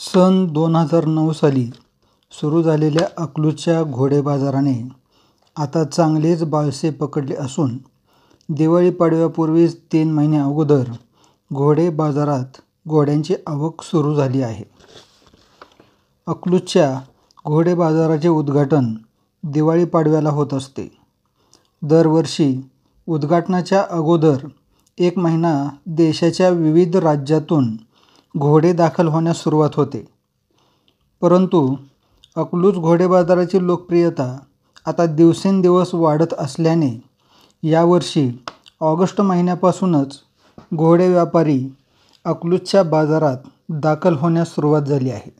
सन 2009 साली सुरू झालेल्या अकलूजच्या घोडे बाजाराने आता चांगलेच बाळसे पकडले असून दिवाळी पाडव्यापूर्वीच 3 महिने अगोदर घोडे बाजारात घोड्यांची आवक सुरू झाली आहे. अकलूजच्या घोडे बाजाराचे उद्घाटन दिवाळी पाडव्याला होत असते. दरवर्षी उद्घाटनाच्या अगोदर 1 महिना देशाच्या विविध राज्यातून घोडे दाखल होण्यास सुरुवात होते. परंतु अकलूज घोडे बाजाराची लोकप्रियता आता दिवसेंदिवस वाढत असल्याने यावर्षी ऑगस्ट महिन्यापासूनच घोडे व्यापारी अकलूजच्या बाजारात दाखल होण्यास सुरुवात झाली आहे.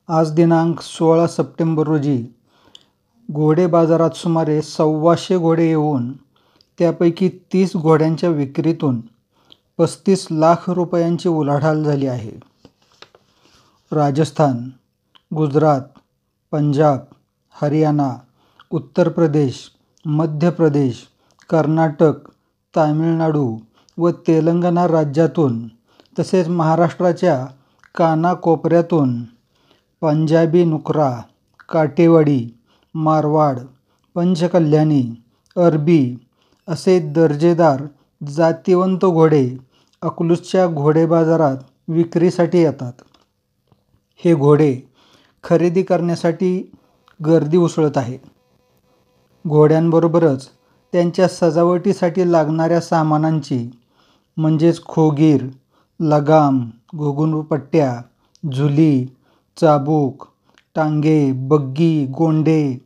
आज दिनांक 16 सप्टेंबर रोजी घोडे बाजारात सुमारे 125 घोडे येऊन त्यापैकी 30 घोड्यांच्या विक्रीतून 35 लाख रुपयांची उलाढाल झाली आहे. राजस्थान, गुजरात, पंजाब, हरियाणा, उत्तर प्रदेश, मध्य प्रदेश, कर्नाटक, तामिळनाडू व तेलंगणा राज्यातून तसेच महाराष्ट्राच्या कानाकोपऱ्यातून पंजाबी नुकरा, काठेवाडी, मारवाड, पंचकल्याणी, अरबी असे दर्जेदार जातिवंत घोडे अकलूजच्या घोडे बाजारात विक्रीसाठी येतात. हे घोडे खरेदी करण्यासाठी गर्दी उसळत आहे. घोड्यांबरोबरच त्यांच्या सजावटीसाठी लागणाऱ्या सामानांची म्हणजेच खोगीर, लगाम, घुंगरूपट्ट्या, झुली, चाबूक, टांगे, बग्गी, गोंडे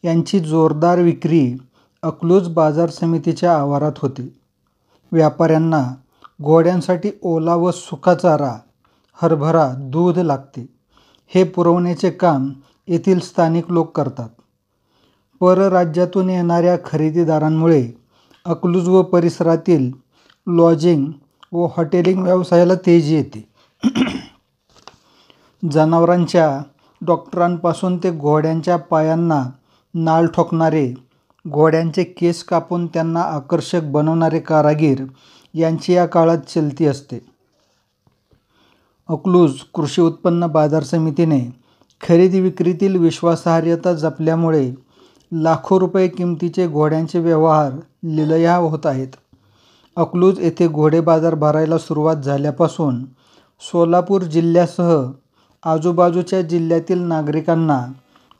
यांची जोरदार विक्री अकलूज बाजार समितीच्या आवारात होते. व्यापाऱ्यांना घोड्यांसाठी ओला व सुका चारा, हरभरा, दूध लागते. हे पुरवण्याचे काम येथील स्थानिक लोक करतात. परराज्यातून येणाऱ्या खरेदीदारांमुळे अकलूज व परिसरातील लॉजिंग व हॉटेलिंग व्यवसायाला तेजी येते. जनावरांच्या डॉक्टरांपासून ते घोड्यांच्या पायांना नाल ठोकणारे, घोड्यांचे केस कापून त्यांना आकर्षक बनवणारे कारागीर यांची या काळात चलती असते. अकलूज कृषी उत्पन्न बाजार समितीने खरेदी विक्रीतील विश्वासार्हता जपल्यामुळे लाखो रुपये किमतीचे घोड्यांचे व्यवहार लिलाव होत आहेत. अकलूज येथे घोडे बाजार भरायला सुरुवात झाल्यापासून सोलापूर जिल्ह्यासह आजूबाजूच्या जिल्ह्यातील नागरिकांना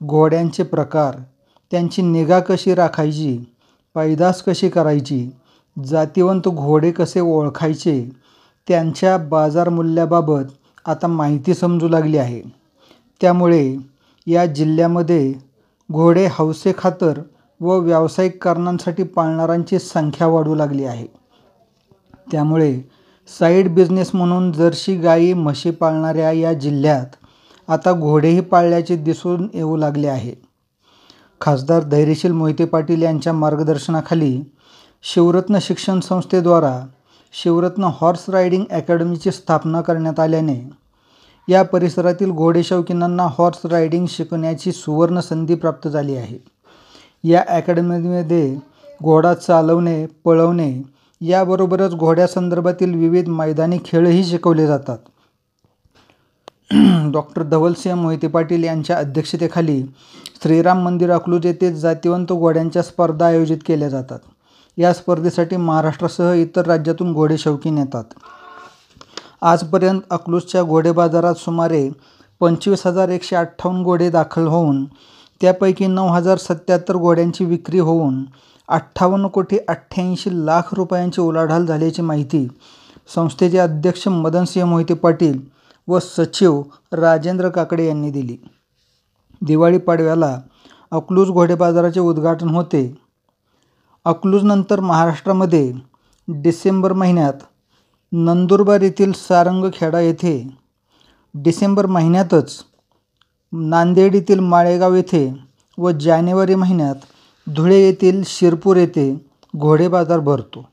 घोड्यांचे प्रकार, त्यांची निगा कशी राखायची, पैदास कशी करायची, जातिवंत घोडे कसे ओळखायचे, त्यांच्या बाजार मूल्याबाबत आता माहिती समजू लागली आहे. त्यामुळे या जिल्ह्यामध्ये घोडे हौसेखातर व व्यावसायिक कारणांसाठी पाळणाऱ्यांची संख्या वाढू लागली आहे. त्यामुळे साईड बिझनेस म्हणून जर्सी गाई म्हशी पाळणाऱ्या या जिल्ह्यात आता घोडेही पाळल्याचे दिसून येऊ लागले आहे. खासदार धैर्यशील मोहिते पाटील यांच्या मार्गदर्शनाखाली शिवरत्न शिक्षण संस्थेद्वारा शिवरत्न हॉर्स रायडिंग अकॅडमीची स्थापना करण्यात आल्याने या परिसरातील घोडेशौकीनांना हॉर्स रायडिंग शिकण्याची सुवर्ण संधी प्राप्त झाली आहे. या अकॅडमीमध्ये घोडा चालवणे, पळवणे याबरोबरच घोड्यासंदर्भातील विविध मैदानी खेळही शिकवले जातात. डॉक्टर धवलसिंह मोहिते पाटील यांच्या अध्यक्षतेखाली श्रीराम मंदिर अकलूज येथे जातिवंत घोड्यांच्या स्पर्धा आयोजित केल्या जातात. या स्पर्धेसाठी महाराष्ट्रासह इतर राज्यातून घोडे शौकीन येतात. आजपर्यंत अकलूजच्या घोडे बाजारात सुमारे 25,158 घोडे दाखल होऊन त्यापैकी 9,077 घोड्यांची विक्री होऊन 58,88,00,000 रुपयांची उलाढाल झाल्याची माहिती संस्थेचे अध्यक्ष मदनसिंह मोहिते पाटील व सचिव राजेंद्र काकडे यांनी दिली. दिवाळी पाडव्याला अकलूज घोडे बाजाराचे उद्घाटन होते. अकलूजनंतर महाराष्ट्रामध्ये डिसेंबर महिन्यात नंदुरबार येथील सारंगखेडा येथे, डिसेंबर महिन्यातच नांदेड येथील माळेगाव येथे व जानेवारी महिन्यात धुळे येथील शिरपूर येथे घोडे बाजार भरतो.